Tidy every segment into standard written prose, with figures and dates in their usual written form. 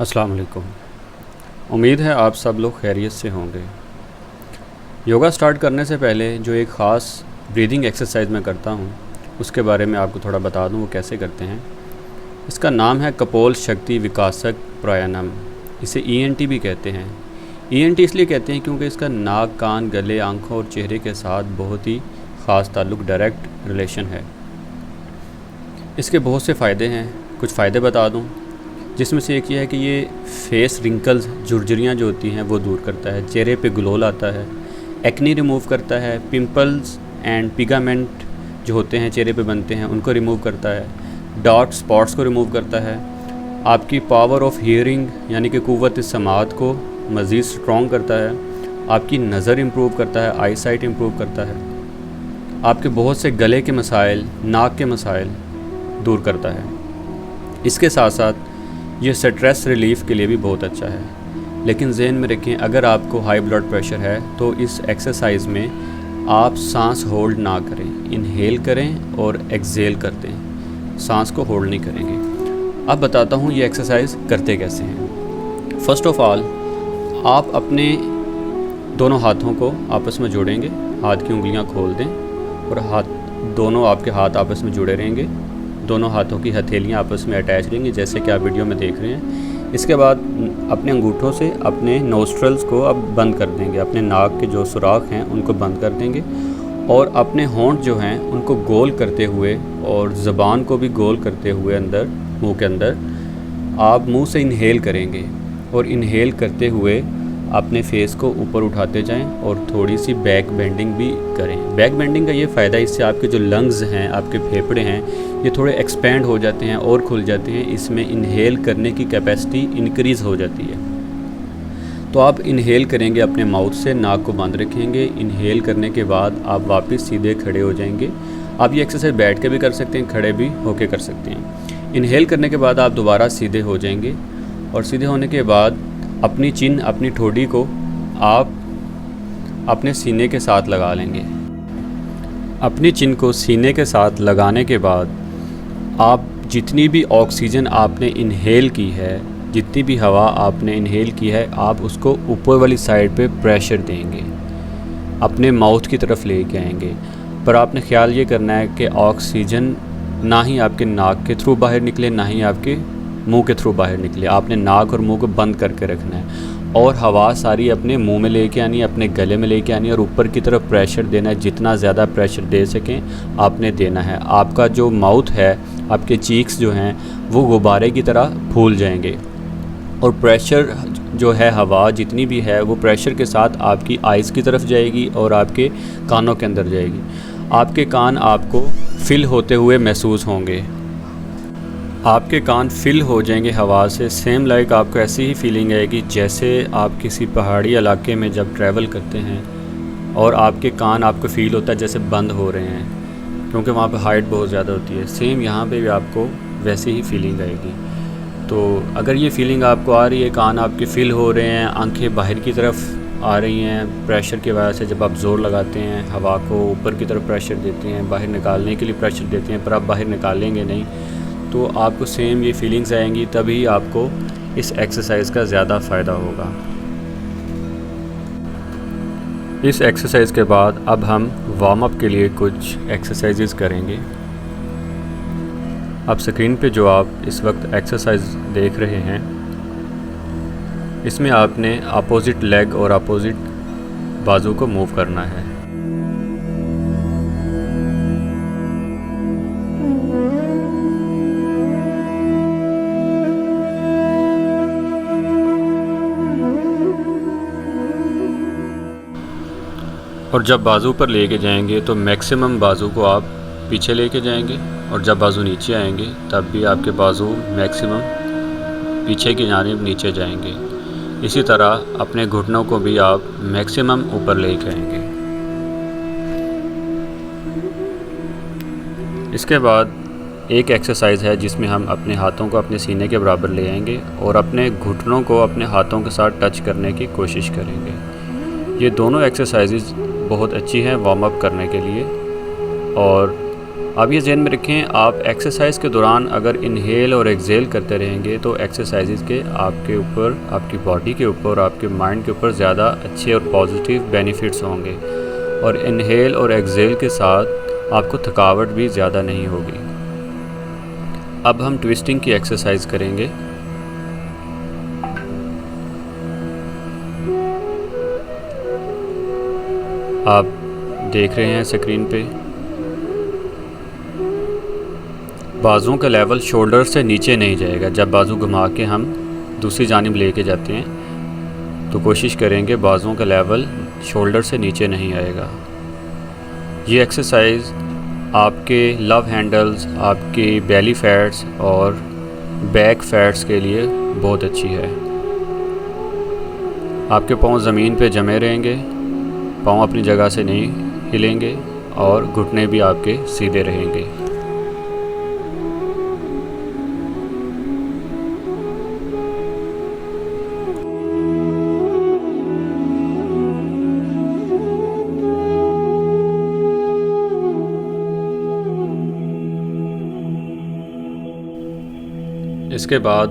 अस्सलाम वालेकुम। उम्मीद है आप सब लोग खैरियत से होंगे। योगा स्टार्ट करने से पहले जो एक ख़ास ब्रीदिंग एक्सरसाइज मैं करता हूँ उसके बारे में आपको थोड़ा बता दूँ वो कैसे करते हैं। इसका नाम है कपोल शक्ति विकासक प्राणायाम। इसे ENT भी कहते हैं। ENT इसलिए कहते हैं क्योंकि इसका नाक, कान, गले, आँखों और चेहरे के साथ बहुत ही ख़ास ताल्लुक़, डायरेक्ट रिलेशन है। इसके बहुत से फ़ायदे हैं। कुछ फ़ायदे बता दूँ जिसमें से एक ये है कि ये फेस रिंकल्स, झुरझुरियाँ जो होती हैं वो दूर करता है, चेहरे पे ग्लो लाता है, एक्नी रिमूव करता है, पिंपल्स एंड पिगामेंट जो होते हैं चेहरे पे बनते हैं उनको रिमूव करता है, डार्क स्पॉट्स को रिमूव करता है, आपकी पावर ऑफ हियरिंग यानी कि क़ुव्वत समाअत को मज़ीद स्ट्रॉन्ग करता है, आपकी नज़र इम्प्रूव करता है, आई साइट इम्प्रूव करता है, आपके बहुत से गले के मसाइल, नाक के मसाइल दूर करता है। इसके साथ साथ ये स्ट्रेस रिलीफ़ के लिए भी बहुत अच्छा है। लेकिन ज़हन में रखें, अगर आपको हाई ब्लड प्रेशर है तो इस एक्सरसाइज में आप सांस होल्ड ना करें, इनहेल करें और एक्सहेल करते हैं, सांस को होल्ड नहीं करेंगे। अब बताता हूँ ये एक्सरसाइज करते कैसे हैं। फ़र्स्ट ऑफ़ ऑल आप अपने दोनों हाथों को आपस में जोड़ेंगे, हाथ की उंगलियाँ खोल दें और दोनों आपके हाथ आपस में जुड़े रहेंगे। दोनों हाथों की हथेलियाँ आपस में अटैच रहेंगी जैसे कि आप वीडियो में देख रहे हैं। इसके बाद अपने अंगूठों से अपने नोस्ट्रल्स को अब बंद कर देंगे, अपने नाक के जो सुराख हैं उनको बंद कर देंगे और अपने होंठ जो हैं उनको गोल करते हुए और ज़बान को भी गोल करते हुए अंदर, मुंह के अंदर आप मुंह से इनहेल करेंगे और इनहेल करते हुए अपने फेस को ऊपर उठाते जाएं और थोड़ी सी बैक बेंडिंग भी करें। बैक बेंडिंग का ये फ़ायदा, इससे आपके जो लंग्स हैं, आपके फेफड़े हैं, ये थोड़े एक्सपेंड हो जाते हैं और खुल जाते हैं। इसमें इनहेल करने की कैपेसिटी इंक्रीज़ हो जाती है। तो आप इनहेल करेंगे अपने माउथ से, नाक को बंद रखेंगे। इनहेल करने के बाद आप वापस सीधे खड़े हो जाएंगे। आप ये एक्सरसाइज बैठ के भी कर सकते हैं, खड़े भी होके कर सकते हैं। इनहेल करने के बाद आप दोबारा सीधे हो जाएंगे और सीधे होने के बाद अपनी चिन, अपनी ठोड़ी को आप अपने सीने के साथ लगा लेंगे। अपनी चिन को सीने के साथ लगाने के बाद आप जितनी भी ऑक्सीजन आपने इनहेल की है, जितनी भी हवा आपने इनहेल की है, आप उसको ऊपर वाली साइड पे प्रेशर देंगे, अपने माउथ की तरफ लेके आएंगे। पर आपने ख्याल ये करना है कि ऑक्सीजन ना ही आपके नाक के थ्रू बाहर निकले, ना ही आपके मुंह के थ्रू बाहर निकले। आपने नाक और मुंह को बंद करके रखना है और हवा सारी अपने मुंह में लेके आनी है, अपने गले में लेके आनी है और ऊपर की तरफ प्रेशर देना है। जितना ज़्यादा प्रेशर दे सकें आपने देना है। आपका जो माउथ है, आपके चीक्स जो हैं वो गुब्बारे की तरह फूल जाएंगे और प्रेशर जो है, हवा जितनी भी है वो प्रेशर के साथ आपकी आइज़ की तरफ जाएगी और आपके कानों के अंदर जाएगी। आपके कान आपको फिल होते हुए महसूस होंगे। आपके कान फिल हो जाएंगे हवा से। सेम लाइक आपको ऐसी ही फीलिंग आएगी जैसे आप किसी पहाड़ी इलाके में जब ट्रैवल करते हैं और आपके कान आपको फ़ील होता है जैसे बंद हो रहे हैं, क्योंकि वहाँ पे हाइट बहुत ज़्यादा होती है। सेम यहाँ पे भी आपको वैसे ही फीलिंग आएगी। तो अगर ये फीलिंग आपको आ रही है, कान आपके फिल हो रहे हैं, आंखें बाहर की तरफ आ रही हैं प्रेशर की वजह से, जब आप ज़ोर लगाते हैं, हवा को ऊपर की तरफ प्रेशर देते हैं, बाहर निकालने के लिए प्रेशर देते हैं, पर आप बाहर निकालेंगे नहीं, तो आपको सेम ये फीलिंग्स आएंगी। तभी आपको इस एक्सरसाइज का ज़्यादा फ़ायदा होगा। इस एक्सरसाइज के बाद अब हम वार्म अप के लिए कुछ एक्सरसाइजेस करेंगे। अब स्क्रीन पे जो आप इस वक्त एक्सरसाइज देख रहे हैं, इसमें आपने अपोजिट लेग और अपोजिट बाजू को मूव करना है। और जब बाजू पर लेके जाएंगे तो मैक्सिमम बाजू को आप पीछे लेके जाएंगे और जब बाजू नीचे आएंगे तब भी आपके बाजू मैक्सिमम पीछे की जानिब नीचे जाएंगे। इसी तरह अपने घुटनों को भी आप मैक्सिमम ऊपर लेके आएंगे। इसके बाद एक एक्सरसाइज है जिसमें हम अपने हाथों को अपने सीने के बराबर ले आएंगे और अपने घुटनों को अपने हाथों के साथ टच करने की कोशिश करेंगे। ये दोनों एक्सरसाइजेज बहुत अच्छी हैं वार्म अप करने के लिए और अब ये ज़हन में रखें, आप एक्सरसाइज के दौरान अगर इनहेल और एक्सेल करते रहेंगे तो एक्सरसाइजेज के आपके ऊपर, आपकी बॉडी के ऊपर और आपके माइंड के ऊपर ज़्यादा अच्छे और पॉजिटिव बेनिफिट्स होंगे। और इनहेल और एक्सेल के साथ आपको थकावट भी ज़्यादा नहीं होगी। अब हम ट्विस्टिंग की एक्सरसाइज करेंगे। आप देख रहे हैं स्क्रीन पे, बाजुओं का लेवल शोल्डर से नीचे नहीं जाएगा। जब बाजू घुमा के हम दूसरी जानिब लेके जाते हैं तो कोशिश करेंगे बाजुओं का लेवल शोल्डर से नीचे नहीं आएगा। ये एक्सरसाइज आपके लव हैंडल्स, आपके बेली फैट्स और बैक फैट्स के लिए बहुत अच्छी है। आपके पाँव ज़मीन पे जमे रहेंगे, पाँव अपनी जगह से नहीं हिलेंगे और घुटने भी आपके सीधे रहेंगे। इसके बाद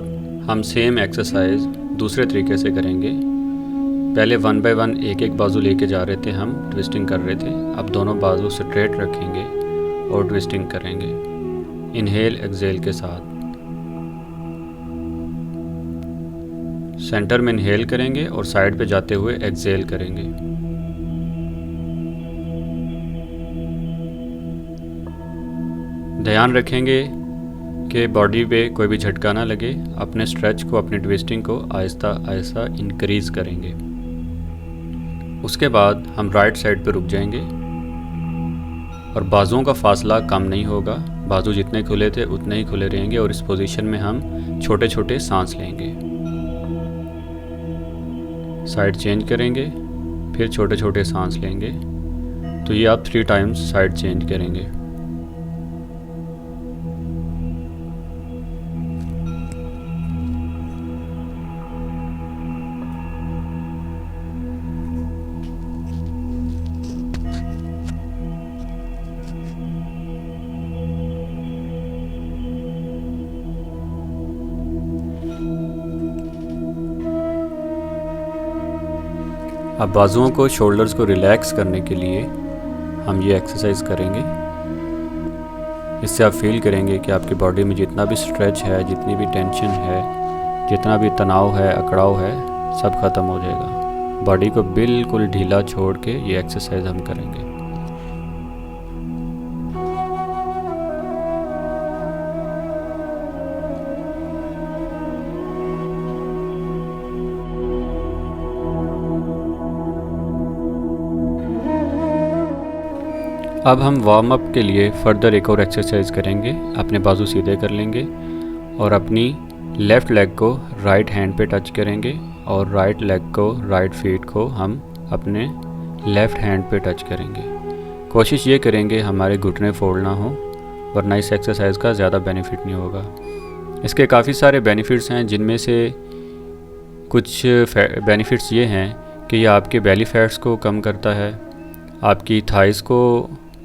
हम सेम एक्सरसाइज दूसरे तरीके से करेंगे। पहले 1 बाय 1 एक एक बाजू लेके जा रहे थे, हम ट्विस्टिंग कर रहे थे। अब दोनों बाजू स्ट्रेट रखेंगे और ट्विस्टिंग करेंगे इनहेल एक्सेल के साथ। सेंटर में इनहेल करेंगे और साइड पे जाते हुए एक्सेल करेंगे। ध्यान रखेंगे कि बॉडी पे कोई भी झटका ना लगे। अपने स्ट्रेच को, अपनी ट्विस्टिंग को आहिस्ता आहिस्ता इंक्रीज करेंगे। उसके बाद हम राइट साइड पे रुक जाएंगे और बाजुओं का फासला कम नहीं होगा। बाजू जितने खुले थे उतने ही खुले रहेंगे और इस पोजीशन में हम छोटे छोटे सांस लेंगे। साइड चेंज करेंगे, फिर छोटे छोटे सांस लेंगे। तो ये आप 3 टाइम्स साइड चेंज करेंगे। अब बाजुओं को, शोल्डर्स को रिलैक्स करने के लिए हम ये एक्सरसाइज करेंगे। इससे आप फील करेंगे कि आपकी बॉडी में जितना भी स्ट्रेच है, जितनी भी टेंशन है, जितना भी तनाव है, अकड़ाव है, सब ख़त्म हो जाएगा। बॉडी को बिल्कुल ढीला छोड़ के ये एक्सरसाइज हम करेंगे। अब हम वार्म अप के लिए फर्दर एक और एक्सरसाइज करेंगे। अपने बाजू सीधे कर लेंगे और अपनी लेफ़्ट लेग को राइट हैंड पे टच करेंगे और राइट लेग को, राइट फीट को हम अपने लेफ़्ट हैंड पे टच करेंगे। कोशिश ये करेंगे हमारे घुटने फोल्ड ना हो, वरना इस एक्सरसाइज का ज़्यादा बेनिफिट नहीं होगा। इसके काफ़ी सारे बेनिफिट्स हैं, जिनमें से कुछ बेनिफिट्स ये हैं कि ये आपके बेली फैट्स को कम करता है, आपकी थाइस को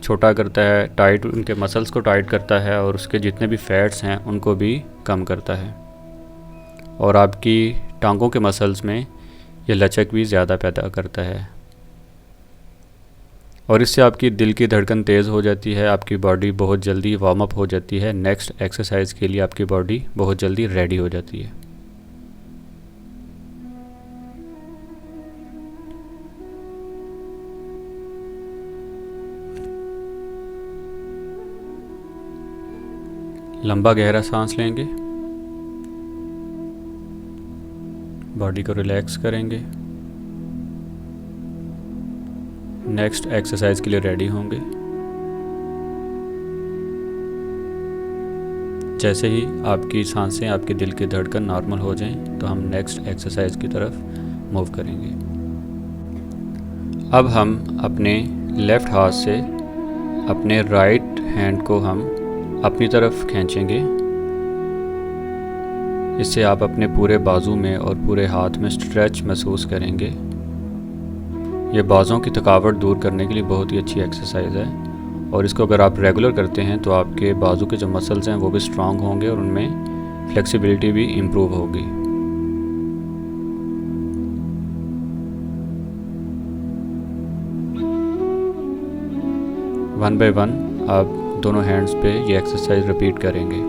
छोटा करता है, टाइट, उनके मसल्स को टाइट करता है और उसके जितने भी फैट्स हैं उनको भी कम करता है। और आपकी टांगों के मसल्स में ये लचक भी ज़्यादा पैदा करता है और इससे आपकी दिल की धड़कन तेज़ हो जाती है। आपकी बॉडी बहुत जल्दी वार्म अप हो जाती है। नेक्स्ट एक्सरसाइज के लिए आपकी बॉडी बहुत जल्दी रेडी हो जाती है। लंबा गहरा सांस लेंगे, बॉडी को रिलैक्स करेंगे। नेक्स्ट एक्सरसाइज के लिए रेडी होंगे। जैसे ही आपकी सांसें, आपके दिल की धड़कन नॉर्मल हो जाएं तो हम नेक्स्ट एक्सरसाइज की तरफ मूव करेंगे। अब हम अपने लेफ़्ट हाथ से अपने राइट हैंड को हम अपनी तरफ खींचेंगे। इससे आप अपने पूरे बाजू में और पूरे हाथ में स्ट्रेच महसूस करेंगे। ये बाजुओं की थकावट दूर करने के लिए बहुत ही अच्छी एक्सरसाइज है और इसको अगर आप रेगुलर करते हैं तो आपके बाजू के जो मसल्स हैं वो भी स्ट्रांग होंगे और उनमें फ्लेक्सिबिलिटी भी इम्प्रूव होगी। वन बाय वन आप दोनों हैंड्स पे ये एक्सरसाइज रिपीट करेंगे।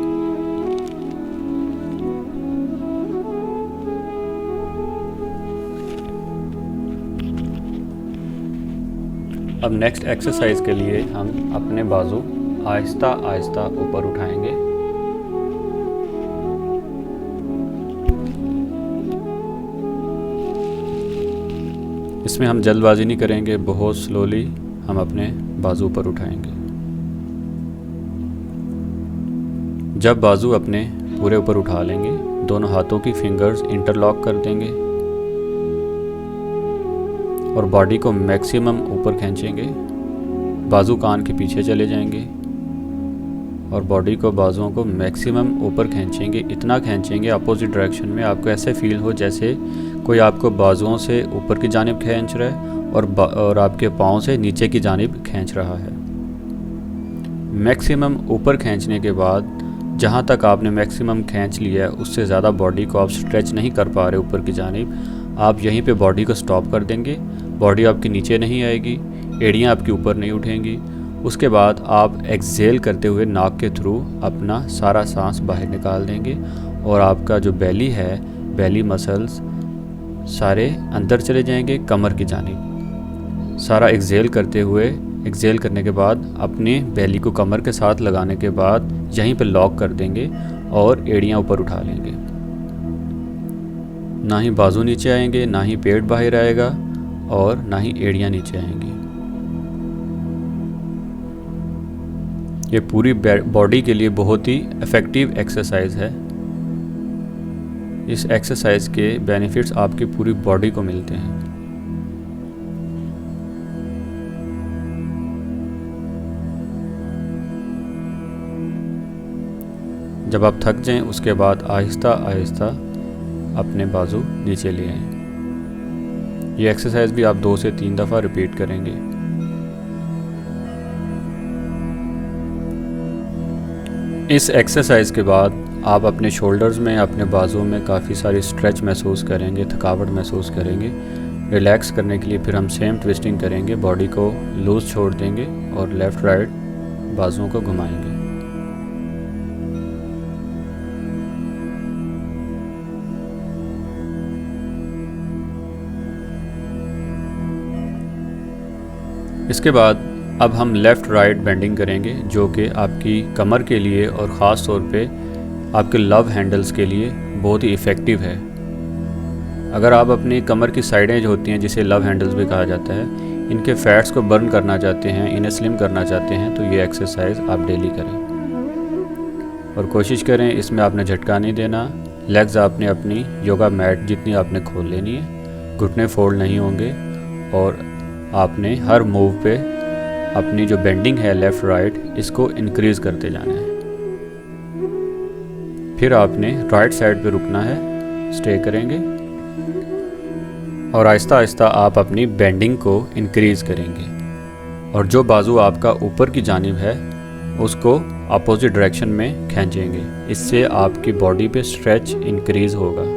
अब नेक्स्ट एक्सरसाइज के लिए हम अपने बाजू आहिस्ता आहिस्ता ऊपर उठाएंगे। इसमें हम जल्दबाजी नहीं करेंगे, बहुत स्लोली हम अपने बाजू ऊपर उठाएंगे। जब बाजू अपने पूरे ऊपर उठा लेंगे, दोनों हाथों की फिंगर्स इंटरलॉक कर देंगे और बॉडी को मैक्सिमम ऊपर खींचेंगे। बाजू कान के पीछे चले जाएंगे और बॉडी को, बाजुओं को मैक्सिमम ऊपर खींचेंगे। इतना खींचेंगे अपोजिट डायरेक्शन में, आपको ऐसे फील हो जैसे कोई आपको बाजुओं से ऊपर की जानिब खींच रहा है और आपके पाँव से नीचे की जानिब खींच रहा है। मैक्सिमम ऊपर खींचने के बाद जहाँ तक आपने मैक्सिमम खींच लिया है उससे ज़्यादा बॉडी को आप स्ट्रेच नहीं कर पा रहे ऊपर की जानिब, आप यहीं पे बॉडी को स्टॉप कर देंगे। बॉडी आपकी नीचे नहीं आएगी, एड़ियाँ आपकी ऊपर नहीं उठेंगी। उसके बाद आप एक्सहेल करते हुए नाक के थ्रू अपना सारा सांस बाहर निकाल देंगे और आपका जो बेली है, बेली मसल्स सारे अंदर चले जाएंगे कमर की जानिब। सारा एक्सहेल करते हुए, एक्सहेल करने के बाद अपने बेली को कमर के साथ लगाने के बाद यहीं पर लॉक कर देंगे और एड़ियाँ ऊपर उठा लेंगे। ना ही बाजू नीचे आएंगे, ना ही पेट बाहर आएगा और ना ही एड़ियाँ नीचे आएंगी। ये पूरी बॉडी के लिए बहुत ही इफ़ेक्टिव एक्सरसाइज है। इस एक्सरसाइज के बेनिफिट्स आपकी पूरी बॉडी को मिलते हैं। जब आप थक जाएं उसके बाद आहिस्ता आहिस्ता अपने बाजू नीचे ले आएं। ये एक्सरसाइज भी आप 2 से 3 दफ़ा रिपीट करेंगे। इस एक्सरसाइज के बाद आप अपने शोल्डर्स में, अपने बाजुओं में काफ़ी सारी स्ट्रेच महसूस करेंगे, थकावट महसूस करेंगे। रिलैक्स करने के लिए फिर हम सेम ट्विस्टिंग करेंगे, बॉडी को लूज़ छोड़ देंगे और लेफ़्ट राइट बाजुओं को घुमाएंगे। इसके बाद अब हम लेफ़्ट राइट बेंडिंग करेंगे, जो कि आपकी कमर के लिए और ख़ास तौर पे आपके लव हैंडल्स के लिए बहुत ही इफ़ेक्टिव है। अगर आप अपनी कमर की साइडें जो होती हैं, जिसे लव हैंडल्स भी कहा जाता है, इनके फैट्स को बर्न करना चाहते हैं, इन्हें स्लिम करना चाहते हैं, तो ये एक्सरसाइज आप डेली करें और कोशिश करें इसमें आपने झटका नहीं देना। लेग्स आपने अपनी योगा मैट जितनी आपने खोल लेनी है, घुटने फोल्ड नहीं होंगे और आपने हर मूव पे अपनी जो बेंडिंग है लेफ़्ट राइट, इसको इंक्रीज़ करते जाना है। फिर आपने राइट साइड पे रुकना है, स्टे करेंगे और आहिस्ता आहिस्ता आप अपनी बेंडिंग को इंक्रीज़ करेंगे और जो बाजू आपका ऊपर की जानिब है उसको अपोजिट डायरेक्शन में खींचेंगे। इससे आपकी बॉडी पे स्ट्रेच इंक्रीज़ होगा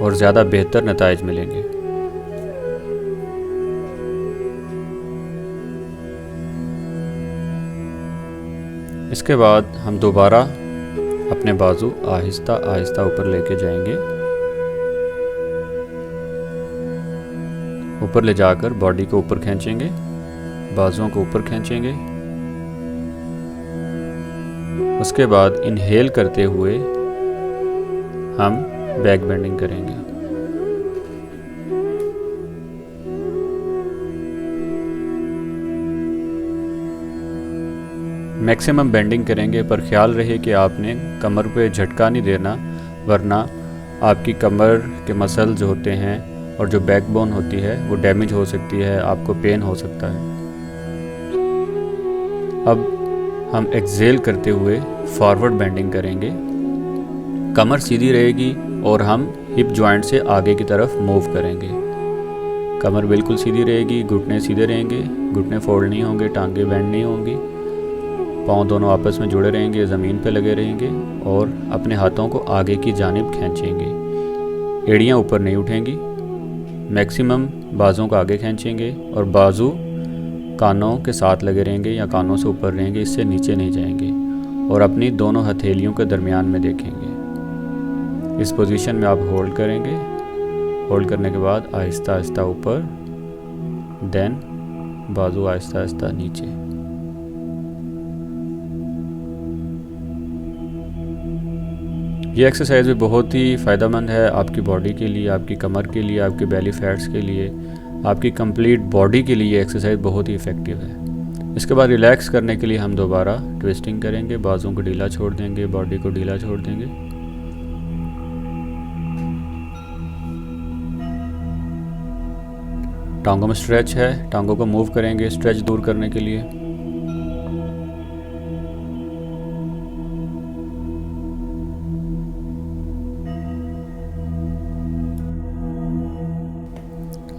और ज़्यादा बेहतर नताइज मिलेंगे। इसके बाद हम दोबारा अपने बाजू आहिस्ता आहिस्ता ऊपर लेके जाएंगे। ऊपर ले जाकर बॉडी को ऊपर खींचेंगे, बाजुओं को ऊपर खींचेंगे। उसके बाद इनहेल करते हुए हम बैक बेंडिंग करेंगे। मैक्सिमम बेंडिंग करेंगे, पर ख्याल रहे कि आपने कमर पे झटका नहीं देना, वरना आपकी कमर के मसल जो होते हैं और जो बैकबोन होती है वो डैमेज हो सकती है, आपको पेन हो सकता है। अब हम एक्सहेल करते हुए फॉरवर्ड बेंडिंग करेंगे। कमर सीधी रहेगी और हम हिप जॉइंट से आगे की तरफ मूव करेंगे। कमर बिल्कुल सीधी रहेगी, घुटने सीधे रहेंगे, घुटने फोल्ड नहीं होंगे, टांगे बेंड नहीं होंगी, पाँव दोनों आपस में जुड़े रहेंगे, ज़मीन पे लगे रहेंगे और अपने हाथों को आगे की जानिब खींचेंगे। एड़ियाँ ऊपर नहीं उठेंगी, मैक्सिमम बाजुओं को आगे खींचेंगे और बाजू कानों के साथ लगे रहेंगे या कानों से ऊपर रहेंगे, इससे नीचे नहीं जाएंगे और अपनी दोनों हथेलियों के दरमियान में देखेंगे। इस पोजीशन में आप होल्ड करेंगे। होल्ड करने के बाद आहिस्ता आहिस्ता ऊपर, देन बाजू आहिस्ता आहिस्ता नीचे। ये एक्सरसाइज भी बहुत ही फ़ायदेमंद है आपकी बॉडी के लिए, आपकी कमर के लिए, आपके बेली फैट्स के लिए, आपकी कंप्लीट बॉडी के लिए ये एक्सरसाइज बहुत ही इफ़ेक्टिव है। इसके बाद रिलैक्स करने के लिए हम दोबारा ट्विस्टिंग करेंगे, बाजुओं को ढीला छोड़ देंगे, बॉडी को ढीला छोड़ देंगे। टांगों में स्ट्रेच है, टांगों को मूव करेंगे स्ट्रेच दूर करने के लिए।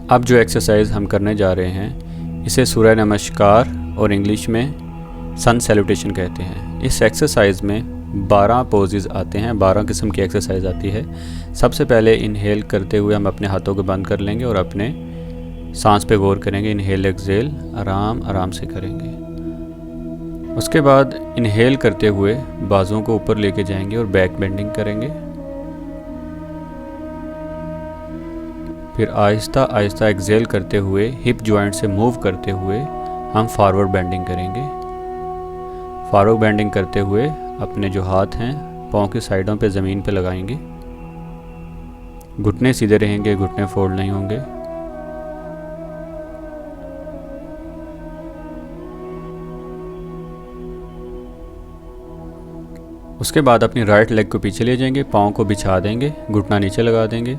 अब जो एक्सरसाइज हम करने जा रहे हैं इसे सूर्य नमस्कार और इंग्लिश में सन सैल्यूटेशन कहते हैं। इस एक्सरसाइज में 12 पोजेस आते हैं, 12 किस्म की एक्सरसाइज आती है। सबसे पहले इनहेल करते हुए हम अपने हाथों को बंद कर लेंगे और अपने सांस पे गौर करेंगे। इनहेल एक्सहेल आराम आराम से करेंगे। उसके बाद इनहेल करते हुए बाजुओं को ऊपर लेके जाएंगे और बैक बेंडिंग करेंगे। फिर आहिस्ता आहिस्ता एक्सहेल करते हुए हिप जॉइंट से मूव करते हुए हम फॉरवर्ड बेंडिंग करेंगे। फॉरवर्ड बेंडिंग करते हुए अपने जो हाथ हैं पाँव की साइडों पे ज़मीन पे लगाएंगे। घुटने सीधे रहेंगे, घुटने फोल्ड नहीं होंगे। उसके बाद अपनी राइट लेग को पीछे ले जाएंगे, पाँव को बिछा देंगे, घुटना नीचे लगा देंगे,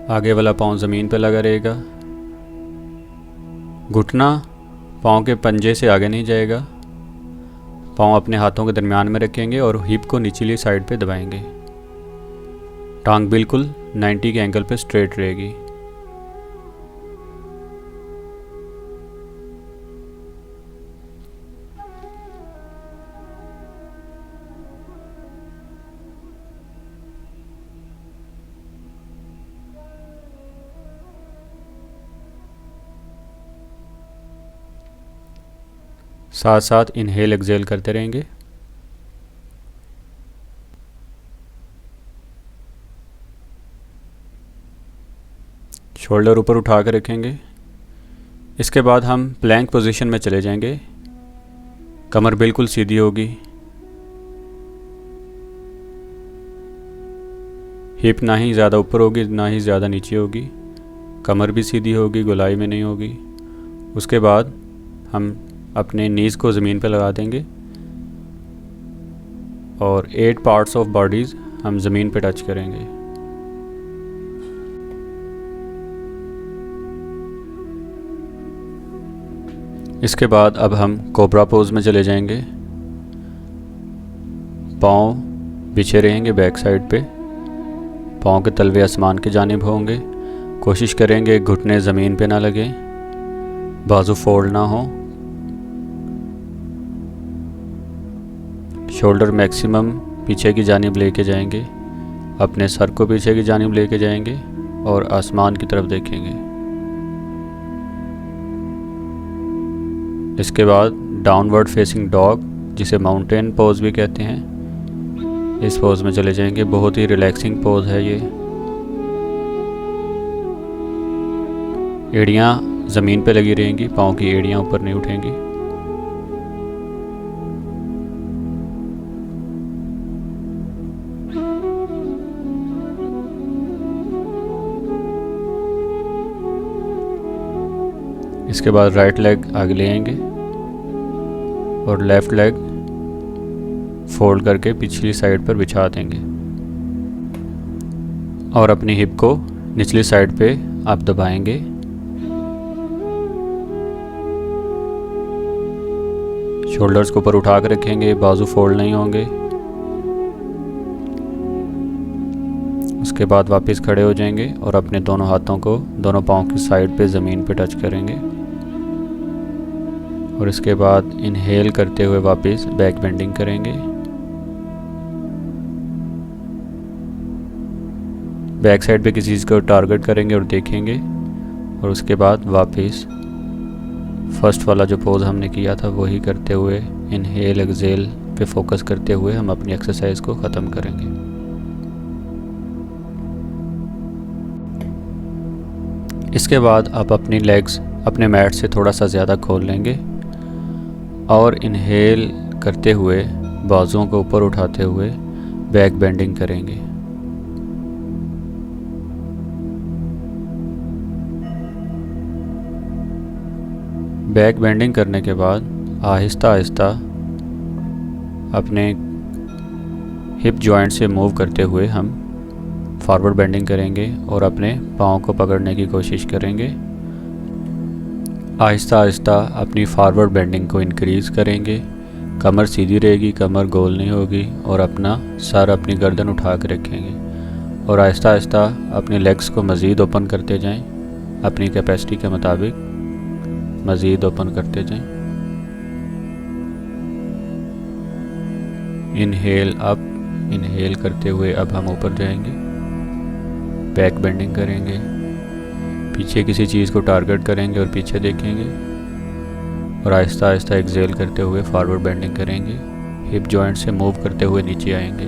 आगे वाला पाँव ज़मीन पर लगा रहेगा। घुटना पाँव के पंजे से आगे नहीं जाएगा। पाँव अपने हाथों के दरमियान में रखेंगे और हिप को निचली साइड पे दबाएंगे। टांग बिल्कुल 90 के एंगल पे स्ट्रेट रहेगी। साथ साथ इनहेल एक्सहेल करते रहेंगे। शोल्डर ऊपर उठा कर रखेंगे। इसके बाद हम प्लैंक पोजीशन में चले जाएंगे। कमर बिल्कुल सीधी होगी, हिप ना ही ज़्यादा ऊपर होगी ना ही ज़्यादा नीचे होगी, कमर भी सीधी होगी, गोलाई में नहीं होगी। उसके बाद हम अपने नीज़ को ज़मीन पर लगा देंगे और 8 पार्ट्स ऑफ बॉडीज़ हम ज़मीन पे टच करेंगे। इसके बाद अब हम कोबरा पोज में चले जाएंगे। पाँव बिछे रहेंगे बैक साइड पे, पाँव के तलवे आसमान की जानिब होंगे। कोशिश करेंगे घुटने ज़मीन पे ना लगें, बाजू फोल्ड ना हो। शोल्डर मैक्सिमम पीछे की जानिब लेके जाएंगे, अपने सर को पीछे की जानिब लेके जाएंगे और आसमान की तरफ देखेंगे। इसके बाद डाउनवर्ड फेसिंग डॉग, जिसे माउंटेन पोज भी कहते हैं, इस पोज में चले जाएंगे। बहुत ही रिलैक्सिंग पोज है ये। एड़ियाँ ज़मीन पे लगी रहेंगी, पाँव की एड़ियाँ ऊपर नहीं उठेंगी। इसके बाद राइट लेग आगे ले आएंगे और लेफ़्ट लेग फोल्ड करके पिछली साइड पर बिछा देंगे और अपनी हिप को निचली साइड पे आप दबाएंगे। शोल्डर्स को ऊपर उठा कर रखेंगे, बाजू फोल्ड नहीं होंगे। उसके उसके बाद वापस खड़े हो जाएंगे और अपने दोनों हाथों को दोनों पाँव की साइड पे ज़मीन पे टच करेंगे। और इसके बाद इनहेल करते हुए वापस बैक बेंडिंग करेंगे। बैक साइड पे किसी चीज़ को टारगेट करेंगे और देखेंगे। और उसके बाद वापस फर्स्ट वाला जो पोज हमने किया था वही करते हुए इनहेल एक्सेल पे फोकस करते हुए हम अपनी एक्सरसाइज को ख़त्म करेंगे। इसके बाद आप अपनी लेग्स अपने मैट से थोड़ा सा ज़्यादा खोल लेंगे और इनहेल करते हुए बाजुओं को ऊपर उठाते हुए बैक बेंडिंग करेंगे। बैक बेंडिंग करने के बाद आहिस्ता आहिस्ता अपने हिप जॉइंट से मूव करते हुए हम फॉरवर्ड बेंडिंग करेंगे और अपने पाँव को पकड़ने की कोशिश करेंगे। आहिस्ता आहिस्ता अपनी फॉरवर्ड बेंडिंग को इंक्रीज़ करेंगे। कमर सीधी रहेगी, कमर गोल नहीं होगी और अपना सर अपनी गर्दन उठा के रखेंगे। और आहिस्ता आहिस्ता अपनी लेग्स को मज़ीद ओपन करते जाएं, अपनी कैपेसिटी के मुताबिक मज़ीद ओपन करते जाएं। इनहेल अप, इनहेल करते हुए अब हम ऊपर जाएंगे, बैक बेंडिंग करेंगे, पीछे किसी चीज़ को टारगेट करेंगे और पीछे देखेंगे। और आहिस्ता आहिस्ता एक्सेल करते हुए फॉरवर्ड बेंडिंग करेंगे, हिप जॉइंट से मूव करते हुए नीचे आएंगे।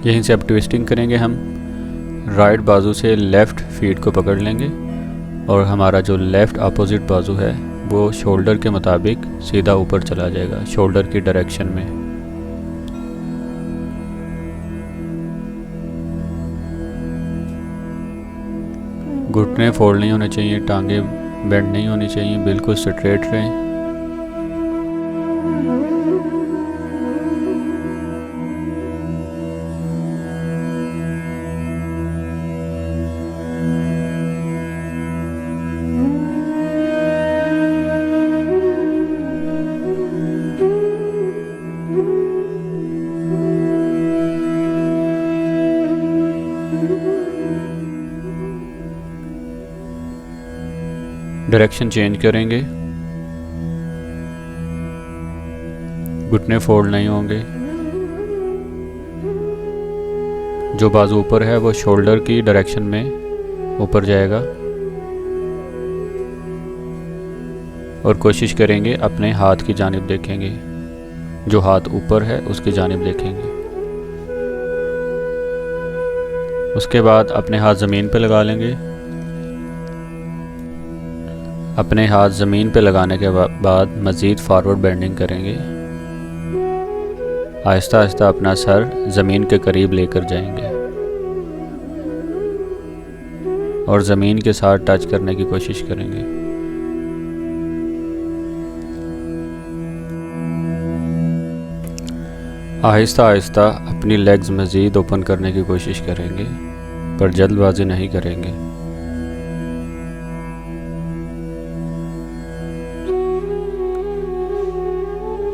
यहीं से अब ट्विस्टिंग करेंगे। हम राइट बाजू से लेफ़्ट फीट को पकड़ लेंगे और हमारा जो लेफ़्ट अपोजिट बाजू है वो शोल्डर के मुताबिक सीधा ऊपर चला जाएगा, शोल्डर की डायरेक्शन में। घुटने फोल्ड नहीं होने चाहिए, टांगे बेंड नहीं होनी चाहिए, बिल्कुल स्ट्रेट रहें। डायरेक्शन चेंज करेंगे, घुटने फोल्ड नहीं होंगे। जो बाजू ऊपर है वो शोल्डर की डायरेक्शन में ऊपर जाएगा और कोशिश करेंगे अपने हाथ की जानिब देखेंगे, जो हाथ ऊपर है उसकी जानिब देखेंगे। उसके बाद अपने हाथ ज़मीन पे लगा लेंगे। अपने हाथ ज़मीन पे लगाने के बाद मज़ीद फॉरवर्ड बेंडिंग करेंगे। आहिस्ता आहिस्ता अपना सर ज़मीन के करीब लेकर जाएंगे और ज़मीन के साथ टच करने की कोशिश करेंगे। आहिस्ता आहिस्ता अपनी लेग्स मज़ीद ओपन करने की कोशिश करेंगे, पर जल्दबाजी नहीं करेंगे।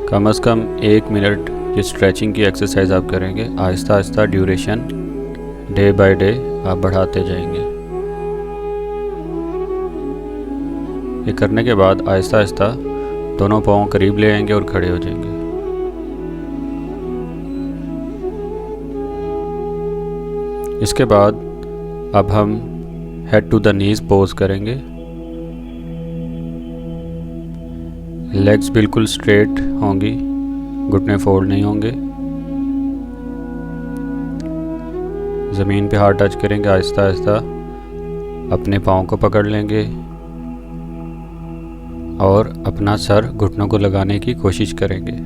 कम से कम 1 मिनट की स्ट्रेचिंग की एक्सरसाइज आप करेंगे। Aahista Aahista duration day by day आप बढ़ाते जाएंगे। ये करने के बाद आहिस्ता आहिस्ता दोनों पाँव करीब ले आएंगे और खड़े हो जाएंगे। इसके बाद अब हम head to the knees pose करेंगे। लेग्स बिल्कुल स्ट्रेट होंगी, घुटने फोल्ड नहीं होंगे। ज़मीन पे हाथ टच करेंगे। आहिस्ता आहिस्ता अपने पाँव को पकड़ लेंगे और अपना सर घुटनों को लगाने की कोशिश करेंगे।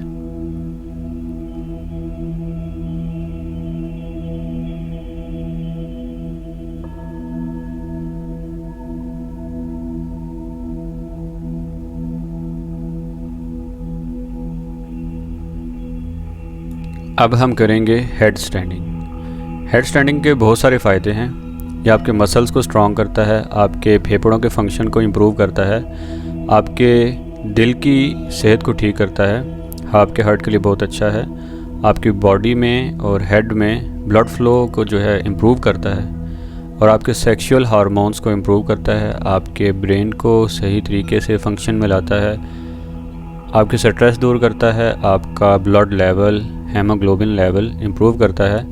अब हम करेंगे हेड स्टैंडिंग। हेड स्टैंडिंग के बहुत सारे फ़ायदे हैं। ये आपके मसल्स को स्ट्रॉन्ग करता है, आपके फेफड़ों के फंक्शन को इम्प्रूव करता है, आपके दिल की सेहत को ठीक करता है, आपके हार्ट के लिए बहुत अच्छा है, आपकी बॉडी में और हेड में ब्लड फ्लो को जो है इम्प्रूव करता है और आपके सेक्सुअल हार्मोन्स को इम्प्रूव करता है, आपके ब्रेन को सही तरीके से फंक्शन में लाता है, आपकी स्ट्रेस दूर करता है, आपका blood level, haemoglobin level improve करता है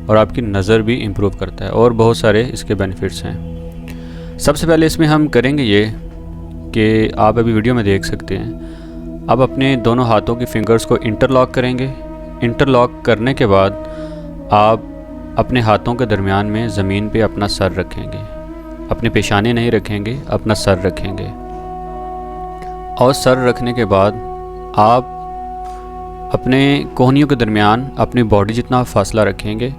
और आपकी नज़र भी इम्प्रूव करता है और बहुत सारे इसके बेनिफिट्स हैं। सबसे पहले इसमें हम करेंगे ये कि आप अभी वीडियो में देख सकते हैं, आप अपने दोनों हाथों की फिंगर्स को इंटरलॉक करेंगे। इंटरलॉक करने के बाद आप अपने हाथों के दरमियान में ज़मीन पे अपना सर रखेंगे, अपने पेशाने नहीं रखेंगे, अपना सर रखेंगे और सर रखने के बाद आप अपने कोहनियों के दरमियान अपनी बॉडी जितना फासला रखेंगे।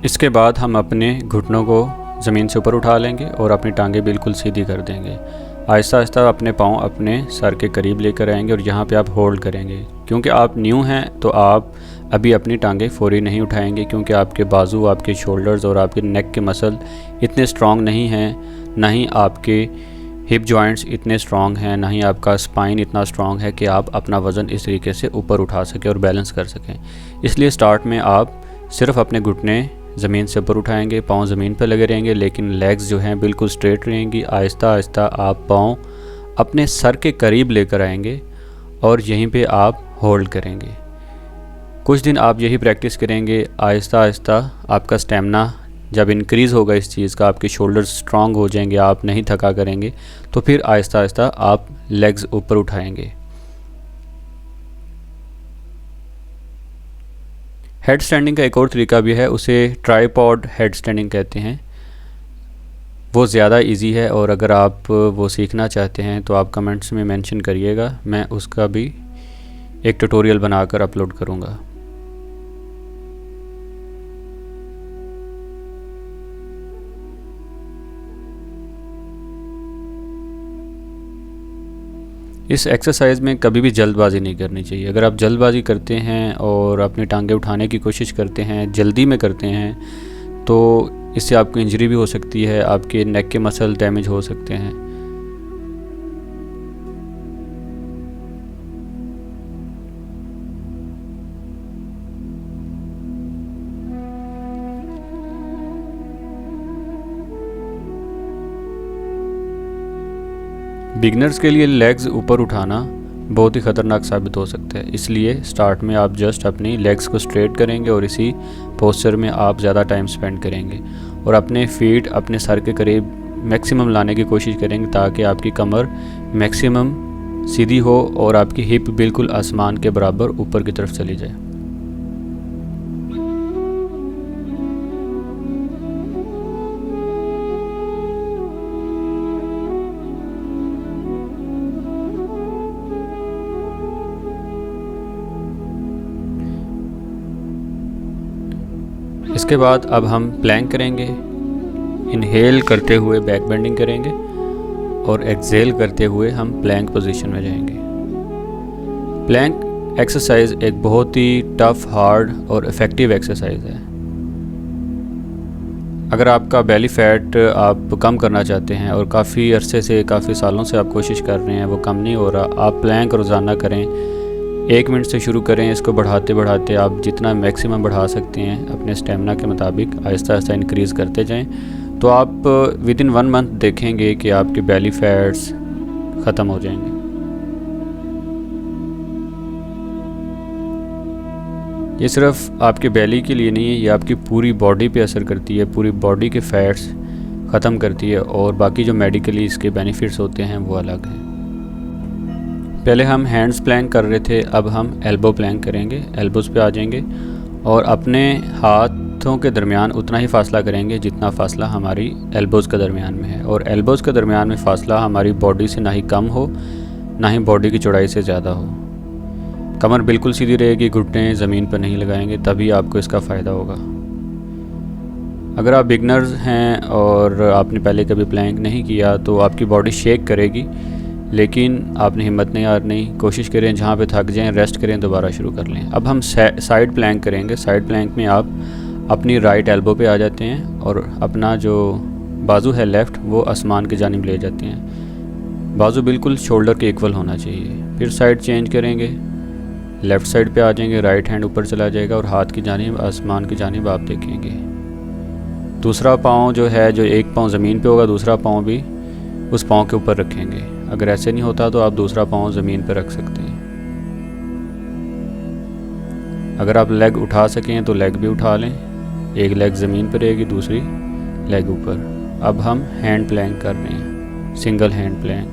इसके बाद हम अपने घुटनों को ज़मीन से ऊपर उठा लेंगे और अपनी टांगें बिल्कुल सीधी कर देंगे। आहिस्ता आहिस्ता अपने पाँव अपने सर के करीब लेकर आएंगे और यहाँ पे आप होल्ड करेंगे। क्योंकि आप न्यू हैं तो आप अभी अपनी टांगें फौरी नहीं उठाएंगे, क्योंकि आपके बाजू, आपके शोल्डर्स और आपके नेक के मसल इतने स्ट्रॉन्ग नहीं हैं, ना ही आपके हिप जॉइंट्स इतने स्ट्रॉन्ग हैं, ना ही आपका स्पाइन इतना स्ट्रॉन्ग है कि आप अपना वज़न इस तरीके से ऊपर उठा सकें और बैलेंस कर सकें। इसलिए स्टार्ट में आप सिर्फ अपने घुटने ज़मीन से ऊपर उठाएंगे, पाँव ज़मीन पर लगे रहेंगे, लेकिन लेग्स जो हैं बिल्कुल स्ट्रेट रहेंगी। आहिस्ता आहिस्ता आप पाँव अपने सर के करीब लेकर आएंगे और यहीं पे आप होल्ड करेंगे। कुछ दिन आप यही प्रैक्टिस करेंगे। आहिस्ता आहिस्ता आपका स्टेमिना जब इंक्रीज़ होगा इस चीज़ का, आपके शोल्डर्स स्ट्रॉन्ग हो जाएंगे, आप नहीं थका करेंगे, तो फिर आहिस्ता आहिस्ता आप लेग्स ऊपर उठाएंगे। हेड स्टैंडिंग का एक और तरीका भी है, उसे ट्राइपॉड हेड स्टैंडिंग कहते हैं। वो ज़्यादा इजी है और अगर आप वो सीखना चाहते हैं तो आप कमेंट्स में मेंशन करिएगा, मैं उसका भी एक ट्यूटोरियल बनाकर अपलोड करूँगा। इस एक्सरसाइज में कभी भी जल्दबाजी नहीं करनी चाहिए। अगर आप जल्दबाजी करते हैं और अपनी टांगें उठाने की कोशिश करते हैं, जल्दी में करते हैं, तो इससे आपको इंजरी भी हो सकती है, आपके नेक के मसल डैमेज हो सकते हैं। बिगनर्स के लिए लेग्स ऊपर उठाना बहुत ही ख़तरनाक साबित हो सकता है, इसलिए स्टार्ट में आप जस्ट अपनी लेग्स को स्ट्रेट करेंगे और इसी पोस्चर में आप ज़्यादा टाइम स्पेंड करेंगे और अपने फीट अपने सर के करीब मैक्सिमम लाने की कोशिश करेंगे ताकि आपकी कमर मैक्सिमम सीधी हो और आपकी हिप बिल्कुल आसमान के बराबर ऊपर की तरफ चली जाए। इसके बाद अब हम प्लैंक करेंगे। इनहेल करते हुए बैक बेंडिंग करेंगे और एक्सहेल करते हुए हम प्लैंक पोजीशन में रहेंगे। प्लैंक एक्सरसाइज एक बहुत ही टफ, हार्ड और इफ़ेक्टिव एक्सरसाइज है। अगर आपका बेली फैट आप कम करना चाहते हैं और काफ़ी अरसे से, काफ़ी सालों से आप कोशिश कर रहे हैं, वो कम नहीं हो रहा, आप प्लैंक रोज़ाना करें। 1 मिनट से शुरू करें, इसको बढ़ाते बढ़ाते आप जितना मैक्सिमम बढ़ा सकते हैं अपने स्टेमिना के मुताबिक आहिस्ता आहिस्ता इंक्रीज़ करते जाएं, तो आप विदिन 1 मंथ देखेंगे कि आपके बेली फैट्स ख़त्म हो जाएंगे। ये सिर्फ आपके बेली के लिए नहीं है, ये आपकी पूरी बॉडी पे असर करती है, पूरी बॉडी के फैट्स ख़त्म करती है और बाकी जो मेडिकली इसके बेनिफिट्स होते हैं वो अलग हैं। पहले हम हैंड्स प्लैंक कर रहे थे, अब हम एल्बो प्लैंक करेंगे। एल्बोज़ पे आ जाएंगे और अपने हाथों के दरमियान उतना ही फ़ासला करेंगे जितना फ़ासला हमारी एल्बोज़ के दरमियान में है, और एल्बोज़ के दरमियान में फ़ासला हमारी बॉडी से ना ही कम हो ना ही बॉडी की चौड़ाई से ज़्यादा हो। कमर बिल्कुल सीधी रहेगी, घुटने ज़मीन पर नहीं लगाएंगे, तभी आपको इसका फ़ायदा होगा। अगर आप बिगनर्स हैं और आपने पहले कभी प्लैंक नहीं किया तो आपकी बॉडी शेक करेगी, लेकिन आपने हिम्मत नहीं हारनी, कोशिश करें, जहाँ पे थक जाएं रेस्ट करें, दोबारा शुरू कर लें। अब हम साइड प्लैंक करेंगे। साइड प्लैंक में आप अपनी राइट एल्बो पे आ जाते हैं और अपना जो बाजू है लेफ़्ट वो आसमान की जानिब ले जाते हैं। बाजू बिल्कुल शोल्डर के इक्वल होना चाहिए। फिर साइड चेंज करेंगे, लेफ़्ट साइड पे आ जाएंगे, राइट हैंड ऊपर चला जाएगा और हाथ की जानिब, आसमान की जानिब आप देखेंगे। दूसरा पाँव जो है, जो एक पाँव ज़मीन पे होगा, दूसरा पाँव भी उस पाँव के ऊपर रखेंगे। अगर ऐसे नहीं होता तो आप दूसरा पाँव ज़मीन पर रख सकते हैं। अगर आप लेग उठा सकें तो लेग भी उठा लें, एक लेग ज़मीन पर रहेगी, दूसरी लेग ऊपर। अब हम हैंड प्लैंक कर रहे हैं, सिंगल हैंड प्लैंक।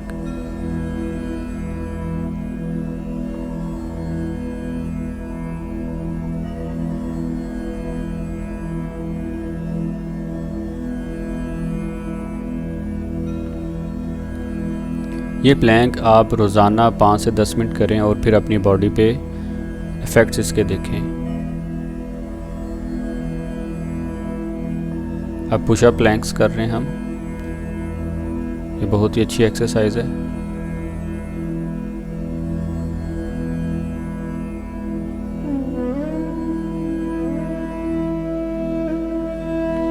ये प्लैंक आप रोज़ाना 5 से 10 मिनट करें और फिर अपनी बॉडी पे इफ़ेक्ट्स इसके देखें। अब पुशअप प्लैंक्स कर रहे हैं हम। ये बहुत ही अच्छी एक्सरसाइज है।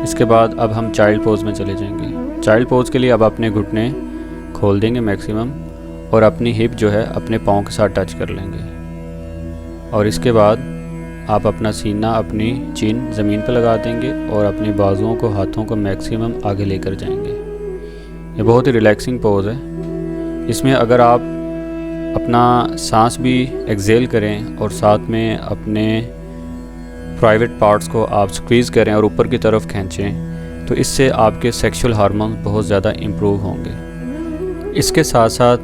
इसके बाद अब हम चाइल्ड पोज में चले जाएंगे। चाइल्ड पोज के लिए अब अपने घुटने खोल देंगे मैक्सिमम और अपनी हिप जो है अपने पाँव के साथ टच कर लेंगे। और इसके बाद आप अपना सीना, अपनी चिन ज़मीन पर लगा देंगे और अपनी बाजुओं को, हाथों को मैक्सिमम आगे लेकर जाएंगे। ये बहुत ही रिलैक्सिंग पोज है। इसमें अगर आप अपना सांस भी एक्सेल करें और साथ में अपने प्राइवेट पार्ट्स को आप स्क्वीज़ करें और ऊपर की तरफ खींचें तो इससे आपके सेक्सुअल हार्मोन बहुत ज़्यादा इम्प्रूव होंगे। इसके साथ साथ